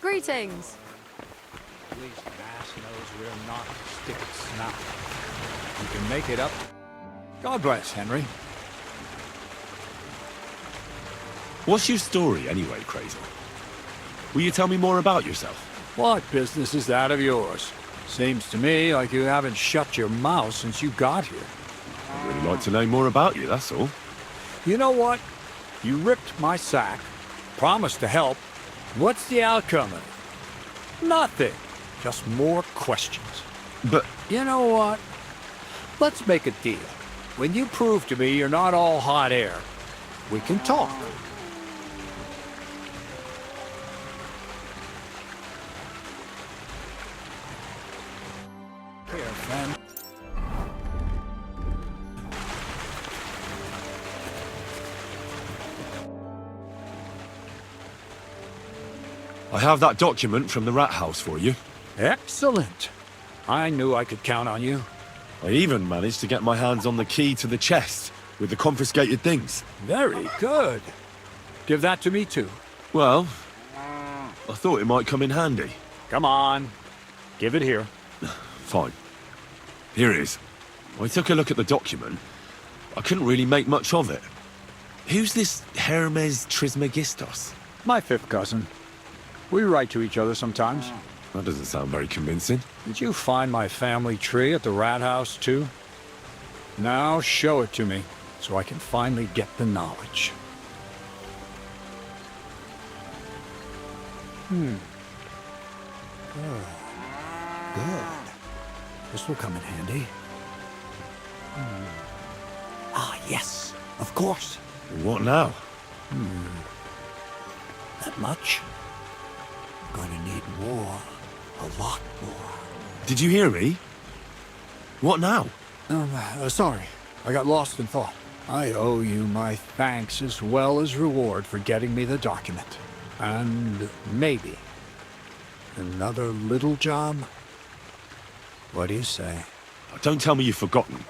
Greetings. At least Mass knows we're not stick at snout. You can make it up. God bless, Henry. What's your story anyway, Crazel? Will you tell me more about yourself? What business is that of yours? Seems to me like you haven't shut your mouth since you got here. I'd really like to know more about you, that's all. You know what? You ripped my sack, promised to help. What's the outcome of it? Nothing. Just more questions. But... You know what? Let's make a deal. When you prove to me you're not all hot air, we can talk. Here, friend. I have that document from the rat house for you. Excellent. I knew I could count on you. I even managed to get my hands on the key to the chest with the confiscated things. Very good. Give that to me too. Well, I thought it might come in handy. Come on. Give it here. Fine. Here it is. I took a look at the document. I couldn't really make much of it. Who's this Hermes Trismegistos? My fifth cousin. We write to each other sometimes. That doesn't sound very convincing. Did you find my family tree at the rat house too? Now show it to me, so I can finally get the knowledge. Good. This will come in handy. Ah, yes, of course. What now? That much? I'm gonna need more. A lot more. Did you hear me? What now? Sorry. I got lost in thought. I owe you my thanks as well as reward for getting me the document. And maybe another little job? What do you say? Don't tell me you've forgotten.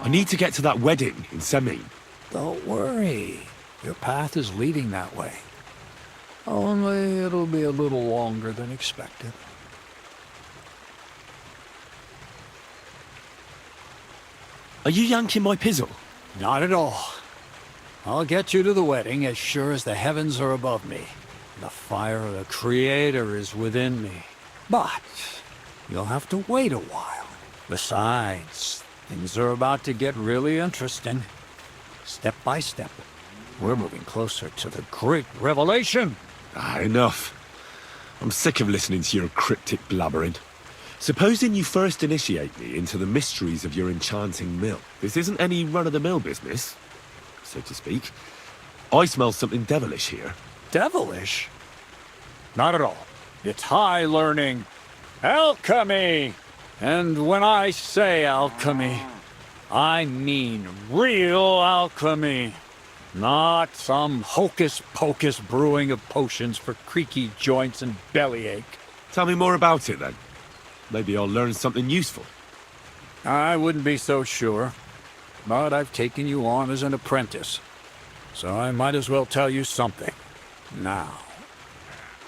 I need to get to that wedding in Semin. Don't worry. Your path is leading that way. Only it'll be a little longer than expected. Are you yanking my pizzle? Not at all. I'll get you to the wedding as sure as the heavens are above me. The fire of the Creator is within me. But you'll have to wait a while. Besides, things are about to get really interesting. Step by step, we're moving closer to the great revelation. Enough. I'm sick of listening to your cryptic blabbering. Supposing you first initiate me into the mysteries of your enchanting mill. This isn't any run-of-the-mill business, so to speak. I smell something devilish here. Devilish? Not at all. It's high learning. Alchemy! And when I say alchemy, I mean real alchemy. Not some hocus-pocus brewing of potions for creaky joints and bellyache. Tell me more about it, then. Maybe I'll learn something useful. I wouldn't be so sure, but I've taken you on as an apprentice, so I might as well tell you something. Now,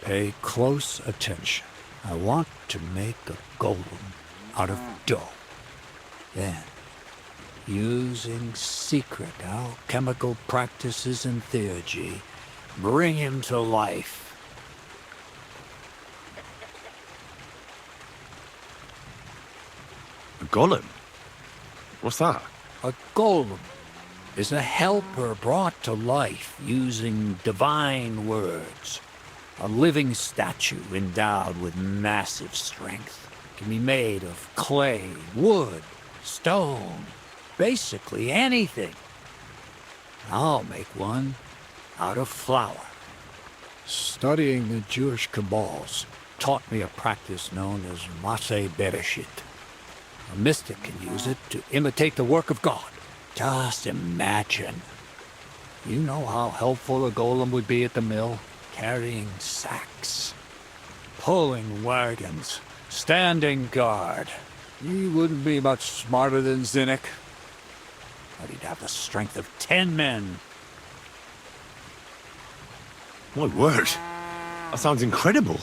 pay close attention. I want to make a golem out of dough. Then, using secret alchemical practices and theurgy, bring him to life. A golem? What's that? A golem is a helper brought to life using divine words. A living statue endowed with massive strength. It can be made of clay, wood, stone, basically anything. I'll make one out of flour. Studying the Jewish Kabbals taught me a practice known as Maseh Bereshit. A mystic can use it to imitate the work of God. Just imagine. You know how helpful a golem would be at the mill? Carrying sacks, pulling wagons, standing guard. He wouldn't be much smarter than Zinnik, but he'd have the strength of 10 men. My word. That sounds incredible.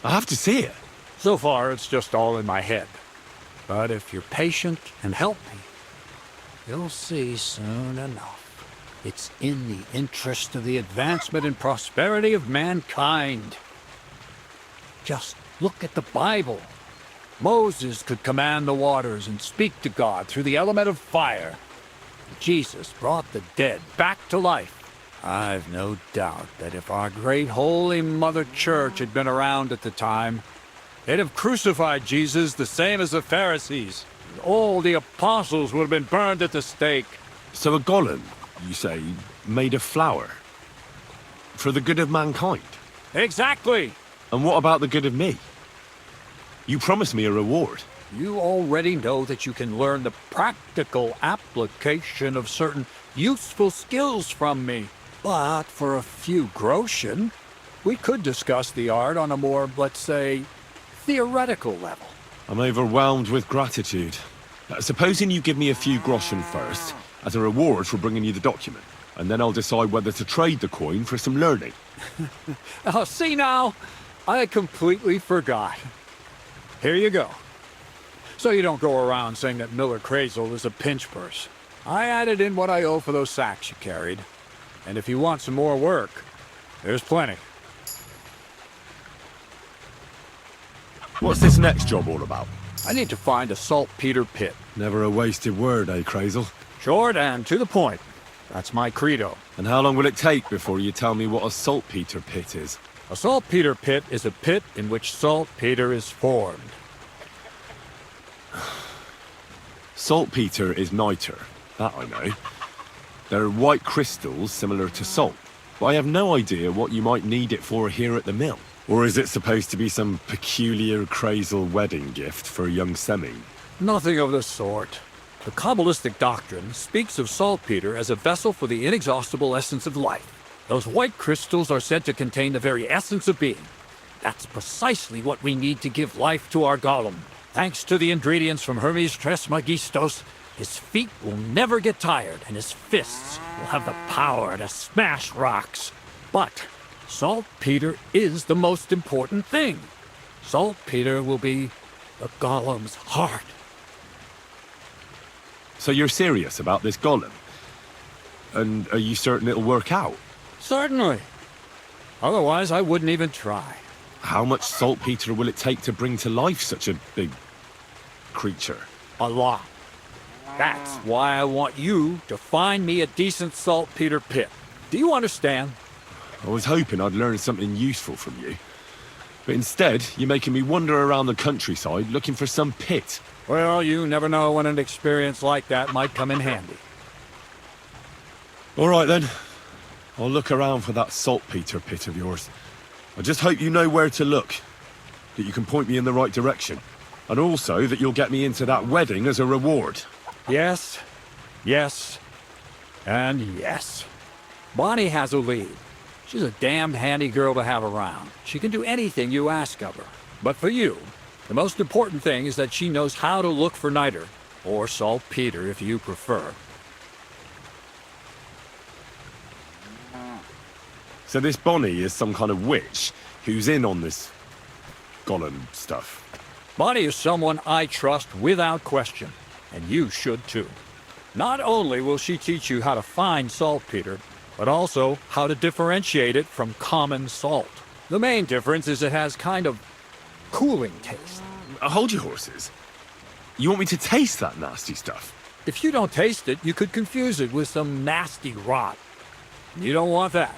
I have to see it. So far, it's just all in my head. But if you're patient and help me, you'll see soon enough. It's in the interest of the advancement and prosperity of mankind. Just look at the Bible. Moses could command the waters and speak to God through the element of fire. Jesus brought the dead back to life. I've no doubt that if our great Holy Mother Church had been around at the time, they'd have crucified Jesus the same as the Pharisees. All the apostles would have been burned at the stake. So a golem, you say, made of flour? For the good of mankind? Exactly! And what about the good of me? You promised me a reward. You already know that you can learn the practical application of certain useful skills from me. But for a few groschen, we could discuss the art on a more, let's say, theoretical level. I'm overwhelmed with gratitude. Supposing you give me a few groschen first, as a reward for bringing you the document, and then I'll decide whether to trade the coin for some learning. Oh, see now? I completely forgot. Here you go. So you don't go around saying that Miller Crazel is a pinch purse. I added in what I owe for those sacks you carried. And if you want some more work, there's plenty. What's this next job all about? I need to find a saltpeter pit. Never a wasted word, eh, Crazel? Short and to the point. That's my credo. And how long will it take before you tell me what a saltpeter pit is? A saltpeter pit is a pit in which saltpeter is formed. Saltpeter is niter. That I know. They're white crystals similar to salt. But I have no idea what you might need it for here at the mill. Or is it supposed to be some peculiar Crazel wedding gift for young Semi? Nothing of the sort. The Kabbalistic doctrine speaks of saltpeter as a vessel for the inexhaustible essence of life. Those white crystals are said to contain the very essence of being. That's precisely what we need to give life to our golem. Thanks to the ingredients from Hermes Trismegistos, his feet will never get tired, and his fists will have the power to smash rocks. But saltpeter is the most important thing. Saltpeter will be the golem's heart. So you're serious about this golem? And are you certain it'll work out? Certainly. Otherwise, I wouldn't even try. How much saltpeter will it take to bring to life such a big creature? A lot. That's why I want you to find me a decent saltpeter pit. Do you understand? I was hoping I'd learn something useful from you. But instead, you're making me wander around the countryside looking for some pit. Well, you never know when an experience like that might come in handy. All right then. I'll look around for that saltpeter pit of yours. I just hope you know where to look. That you can point me in the right direction. And also that you'll get me into that wedding as a reward. Yes, yes, and yes. Bonnie has a lead. She's a damned handy girl to have around. She can do anything you ask of her. But for you, the most important thing is that she knows how to look for niter, or saltpeter if you prefer. So this Bonnie is some kind of witch who's in on this golem stuff. Bonnie is someone I trust without question, and you should too. Not only will she teach you how to find saltpeter, but also how to differentiate it from common salt. The main difference is it has kind of cooling taste. Hold your horses. You want me to taste that nasty stuff? If you don't taste it, you could confuse it with some nasty rot. You don't want that.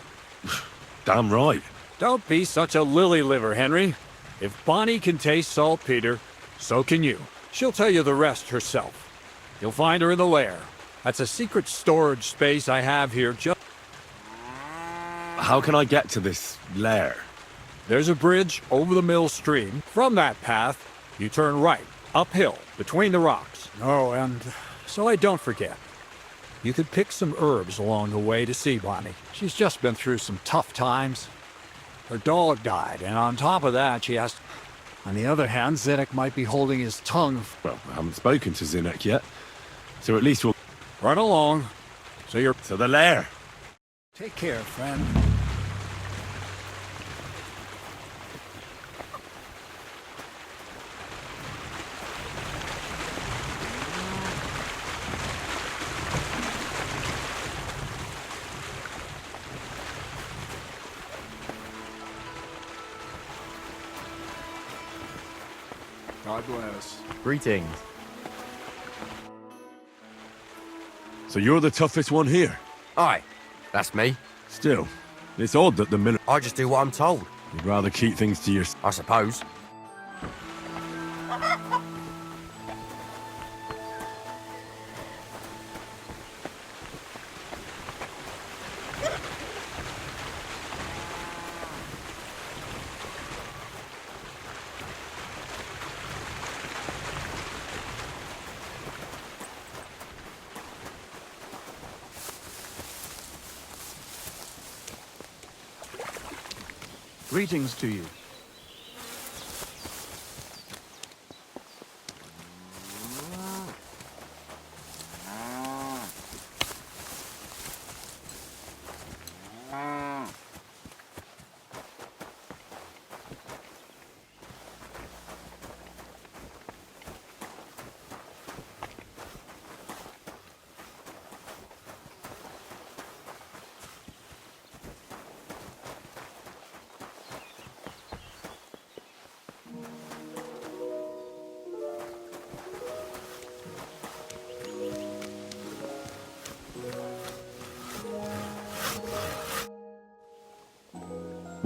Damn right. Don't be such a lily liver, Henry. If Bonnie can taste saltpeter, so can you. She'll tell you the rest herself. You'll find her in the lair. That's a secret storage space I have here just... How can I get to this lair? There's a bridge over the mill stream. From that path, you turn right, uphill, between the rocks. Oh, and so I don't forget. You could pick some herbs along the way to see Bonnie. She's just been through some tough times. Her dog died, and on top of that, she has... On the other hand, Zedek might be holding his tongue. Well, I haven't spoken to Zinek yet. So at least we'll... Run along. So you're... To the lair. Take care, friend. God bless. Greetings. So you're the toughest one here? Aye, that's me. Still, it's odd that the miller... I just do what I'm told, You'd rather keep things to yourself. I suppose. Greetings to you.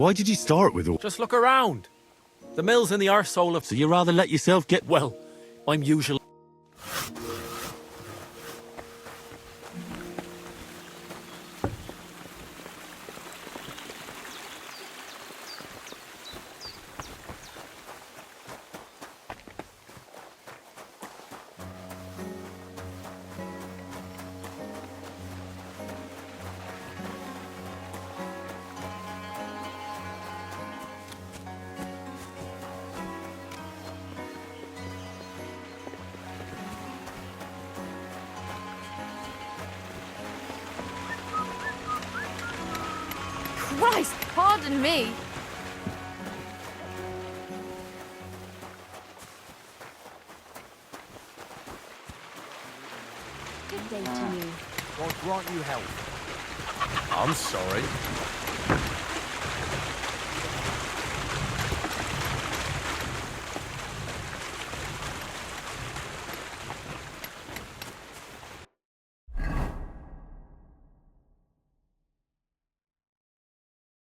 Why did you start with all... Just look around. The mill's in the arsehole of... So you rather let yourself get... Well, I'm usually... Christ, pardon me. Good day to you. God grant you health. I'm sorry.